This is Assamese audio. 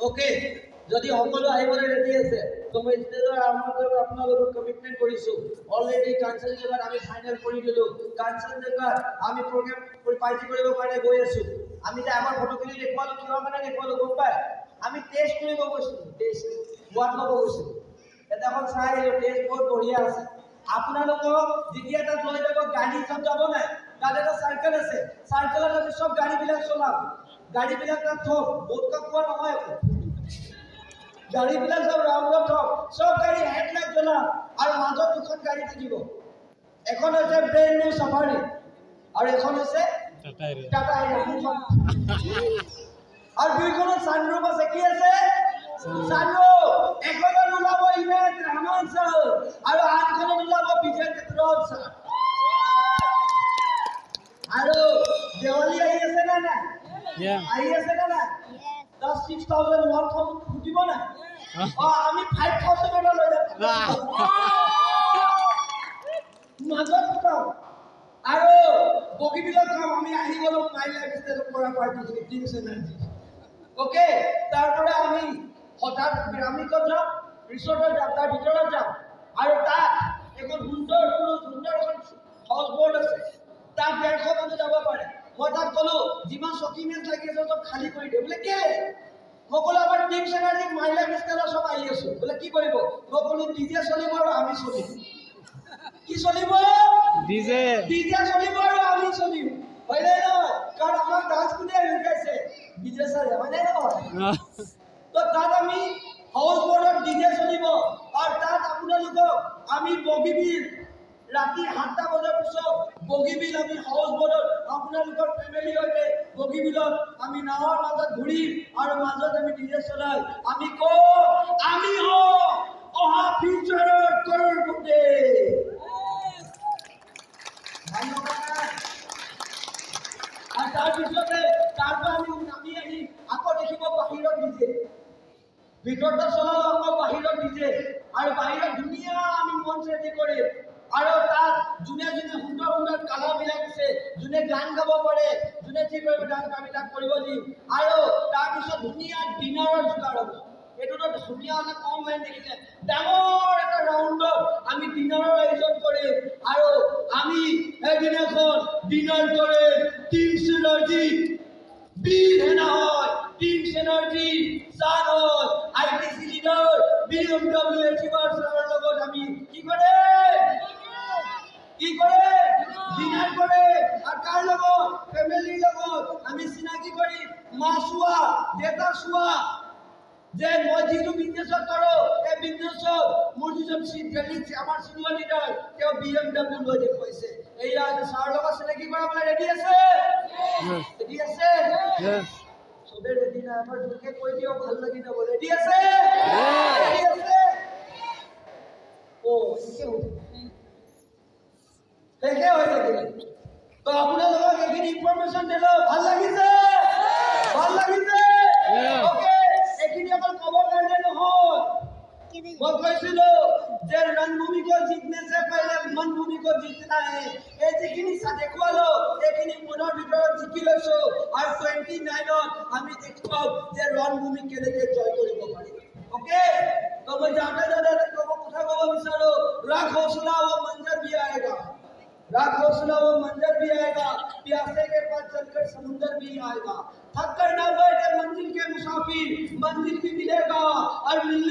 ওকে যদি সকলো আহিবলৈ ৰেডি আছে তো মই ষ্টেজৰ আৰম্ভ কৰিব আপোনালোকক কমিটমেণ্ট কৰিছোঁ অলৰেডি কাঞ্চন জেগাত আমি ফাইনেল কৰি দিলোঁ কাঞ্চন জেগাত আমি প্ৰগ্ৰেম পাৰ্টি কৰিব কাৰণে গৈ আছোঁ আমি যে আমাৰ ফটোখিনি দেখুৱালোঁ কিহৰ কাৰণে দেখুৱালোঁ গম পায় আমি টেষ্ট কৰিব গৈছিলোঁ টেষ্ট সোৱাদ ল'ব গৈছিলোঁ এটাখন চাই আহিলোঁ টেষ্ট বহুত বঢ়িয়া আছে আপোনালোকক যেতিয়া তাত লৈ যাব গাড়ী চব যাব নাই তাত এটা চাৰ্কেল আছে চাৰ্কেলত আমি চব গাড়ীবিলাক চলাম গাড়ীবিলাক তাত থওক বহুত কোৱা নহয় গাড়ীবিলাক সব ৰাউণ্ডত থওক চব গাড়ী হেডলাইট জ্বলাম আৰু মাজত দুখন গাড়ী থাকিব এখন হৈছে ব্ৰেণ্ড নিউ চাফাৰী আৰু এখন হৈছে টাটা এৰিয়া আৰু দুইখনত ছানৰুফ আছে কি আছে ছানৰুফ এখনত ওলাব ইমেজ ৰহমান ছাৰ আৰু আনখনত ওলাব বিজয় কেতৰল ছাৰ আৰু দেৱালী আহি আছে না না আহি আছে না না 6,000 1,000 ফুটিব না আমি 5,000 এটা লৈ যাম মাজত ফুটাম আৰু বগীবিলত কাম আমি আহি গ'লো মাই লাইফ ষ্টাইলৰ পৰা পাৰ্টি টিমছ এনাৰ্জি ওকে তাৰপৰা আমি হঠাৎ পিৰামিডত যাম ৰিচৰ্টত যাম তাৰ ভিতৰত যাম আৰু তাত এখন সুন্দৰ এখন হাউচ বোট আছে তাত 150 মানুহ যাব পাৰে মই তাত ক'লো যিমান চকী মেজ লাগি আছে চব খালী কৰি দিওঁ বোলে কেলে মই ক'লো আমাৰ টিমছ এনাৰ্জি মাই লাইফ ষ্টাইলৰ চব আহি আছো বোলে কি কৰিব মই ক'লো ডিজে চলিব আৰু আমি চলিম কি চলিব ডিজে চলিব আৰু আমি চলিম হয়নে নহয় কাৰণ আমাৰ ডান্স কোনে শিকাইছে ডিজে ছাৰে হয়নে নহয় তো তাত আমি হাউচ বোটত ডিজে চলিব আৰু তাত আপোনালোকক আমি বগীবিল ৰাতি 7টা বজাৰ পিছত বগীবিল আমি হাউচ বোটত আপোনালোকৰ ফেমিলি সৈতে বগীবিলত আমি নাৱৰ মাজত ঘূৰিম আৰু মাজত আমি ডিজে চলাই আমি আমি অহা ফিউচাৰৰ কৰৰপতি আৰু তাৰপিছতে তাৰপৰা আমি নামি আহি আকৌ দেখিব বাহিৰত ডিজে ভিতৰতে চলালো আকৌ বাহিৰত ডিজে আৰু বাহিৰত ধুনীয়া আমি মঞ্চ ৰেডি কৰিম আৰু তাত যোনে সুন্দৰ কালাৰবিলাক আছে যোনে গান গাব পাৰে যোনে যি কৰিব ডান্স কামবিলাক কৰিব দিম আৰু তাৰপিছত ধুনীয়া ডিনাৰৰ যোগাৰ হ'ব এইটোতো ধুনীয়া মানে কম লাইন দেখিছে ডাঙৰ এটা ৰাউণ্ডত আমি ডিনাৰৰ আয়োজন কৰিম আৰু আমি এদিনাখন ডিনাৰ কৰিম টিমছ এনাৰ্জি বীৰ সেনা হয় টিমছ এনাৰ্জি ছাৰ হয় আইটিচি লিডাৰ BMW এচিভাৰ ছাৰৰ লগত আমি কি কৰে ডিনাৰ কৰে আৰু কাৰ লগত ফেমিলিৰ লগত আমি চিনাকি কৰি মা চোৱা দেউতা চোৱা যে মই যিটো বিজনেছত কৰোঁ এই বিজনেছত মোৰ যিজন আমাৰ চিনিয়ৰ লিডাৰ তেওঁ BMW লৈ দেখুৱাইছে এয়া ছাৰৰ লগত চিনাকি কৰাবলৈ ৰেডি আছে ৰেডি আছে চবে ৰেডি নাই আমাৰ জোৰকে কৈ দিও ভাল লাগি যাব ৰেডি আছে শেষে হৈ থাকিলে তো আপোনালোকক এইখিনি ইনফৰমেশ্যন দিলো ভাল লাগিছে ওকে এইখিনি অকল ক'বৰ কাৰণে নহয় মই কৈছিলো যে रणभूमि को जीतने से पहले मनभूमि को जीतना है এই যিখিনি দেখুৱালো এইখিনি মনৰ ভিতৰত জিকি লৈছো আৰু 29ত আমি দেখুৱাম যে ৰণভূমি কেনেকৈ জয় কৰিব পাৰি ওকে তো মই যাওঁতে কথা ক'ব বিচাৰো राख हौसला वो मंजर भी आएगा प्यासे के पास चलकर समुंदर भी आएगा थक कर ना बैठे मंजिल के मुसाफिर मंजिल भी मिलेगा और मिलने